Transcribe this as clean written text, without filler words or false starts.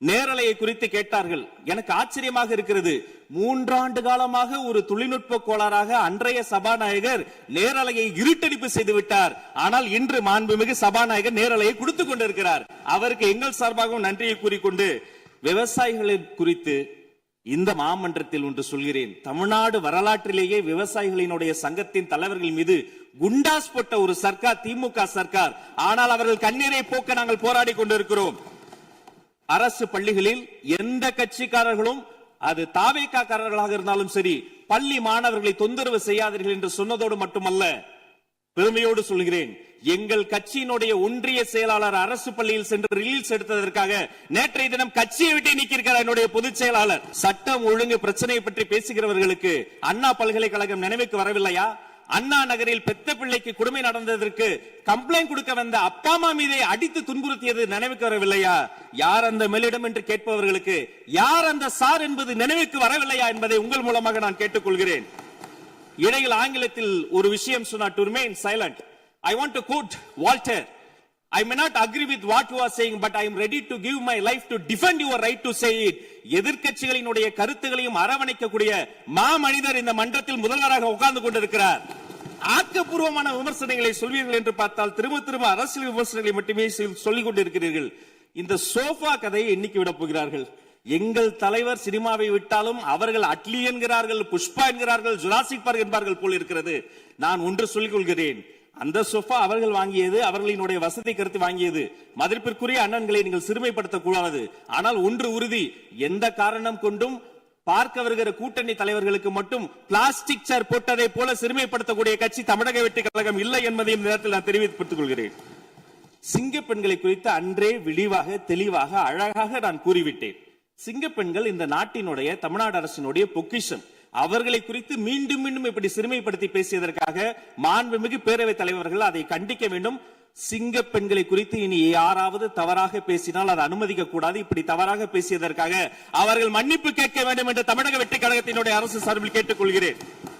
நேரலையை குறித்து கேட்டார்கள். எனக்கு ஆச்சரியமாக இருக்கிறது. 3 ஆண்டு காலமாக ஒரு தொழில்நுட்ப கோளாறாக அன்றைய சபாநாயகர் நேரலையை இருட்டடிப்பு செய்து விட்டார். ஆனால் இன்று மாண்புமிகு சபாநாயகர் நேரலையை கொடுத்துக் கொண்டிருக்கிறார். அவருக்கு எங்கள் சார்பாகவும் நன்றியை கூறிக்கொண்டு, விவசாயிகளை குறித்து இந்த மாமன்றத்தில் ஒன்று சொல்கிறேன். தமிழ்நாடு வரலாற்றிலேயே விவசாயிகளினுடைய சங்கத்தின் தலைவர்கள் மீது குண்டாஸ் போட்ட ஒரு சர்க்கார் திமுக சர்க்கார். ஆனால் அவர்கள் கண்ணீரை போக்க நாங்கள் போராடி கொண்டிருக்கிறோம். அரசு பள்ளிகளில் எந்த கட்சிக்காரர்களும், அது தாவேக்காரர்களாக இருந்தாலும் சரி, பள்ளி மாணவர்களை தொந்தரவு செய்யாதீர்கள் என்று சொன்னதோடு மட்டுமல்ல, பெருமையோடு சொல்கிறேன், எங்கள் கட்சியினுடைய ஒன்றிய செயலாளர் அரசு பள்ளியில் சென்று ரிலீஸ் எடுத்ததற்காக நேற்றைய தினம் கட்சியை விட்டு நீக்கியிருக்கிறார் என்னுடைய பொதுச் செயலாளர். சட்டம் ஒழுங்கு பிரச்சனையை பற்றி பேசுகிறவர்களுக்கு அண்ணா பல்கலைக்கழகம் நினைவுக்கு வரவில்லையா? அண்ணா நகரில் பெத்த பிள்ளைக்கு கொடுமை நடந்ததற்கு கம்ப்ளைண்ட் கொடுக்க வந்த அப்பா அம்மா மீதே அடித்து துன்புறுத்தியது நினைவுக்கு வரவில்லையா? யார் அந்த மேலிடம் என்று கேட்பவர்களுக்கு யார் அந்த சார் என்பது நினைவுக்கு வரவில்லையா என்பதை உங்கள் மூலமாக நான் கேட்டுக்கொள்கிறேன். இடையில் ஆங்கிலத்தில் ஒரு விஷயம் சொன்னார், to remain silent. I want to quote Walter. I may not agree with what you are saying, but I am ready to give my life to defend your right to say it. எதிர்க்கட்சிகளினுடைய கருத்துகளையும் அரவணைக்கக்கூடிய மாமனிதர் இந்த மன்றத்தில் முதல்வராக உட்கார்ந்து கொண்டிருக்கிறார். ஆக்கப்பூர்வமான விமர்சனங்களை சொல்வீர்கள் என்று பார்த்தால் திரும்ப அரசியல் விமர்சனங்களை மட்டுமே சொல்லிக் கொண்டிருக்கிறீர்கள். இந்த சோஃபா கதையை எண்ணிக்கை விட போகிறார்கள். எங்கள் தலைவர் சினிமாவை விட்டாலும் அவர்கள் அட்லி என்கிறார்கள், புஷ்பா என்கிறார்கள், ஜுராசிக் பார்க் என்பார்கள் போல் இருக்கிறது. நான் ஒன்று சொல்லிக் கொள்கிறேன், அந்த சோஃபா அவர்கள் வாங்கியது, அவர்களினுடைய வசதி கருத்து வாங்கியது. மதிப்பிற்குரிய அண்ணன்களை நீங்கள் சிறுமைப்படுத்தக் கூடாது. ஆனால் ஒன்று உறுதி, எந்த காரணம் கொண்டும் பார்க்க வருகிற கூட்டணி தலைவர்களுக்கு மட்டும் பிளாஸ்டிக் சேர் போட்டதை போல சிறுமைப்படுத்தக்கூடிய கட்சி தமிழக வெற்றிக் கழகம் இல்லை என்பதையும் நேரத்தில் நான் தெரிவித்துக் கொள்கிறேன். சிங்க பெண்களை குறித்து அன்றே விரிவாக தெளிவாக அழகாக நான் கூறிவிட்டேன். சிங்க பெண்கள் இந்த நாட்டினுடைய தமிழ்நாடு அரசினுடைய பொக்கிஷம். அவர்களை குறித்து மீண்டும் மீண்டும் இப்படி சிறுமைப்படுத்தி பேசியதற்காக மாண்புமிகு பேரவைத் தலைவர்கள் அதை கண்டிக்க வேண்டும். சிங்க பெண்களை குறித்து இனி யாராவது தவறாக பேசினால் அதை அனுமதிக்க கூடாது. இப்படி தவறாக பேசியதற்காக அவர்கள் மன்னிப்பு கேட்க வேண்டும் என்று தமிழக வெற்றிக் கழகத்தினுடைய அரசு சார்பில் கேட்டுக் கொள்கிறேன்.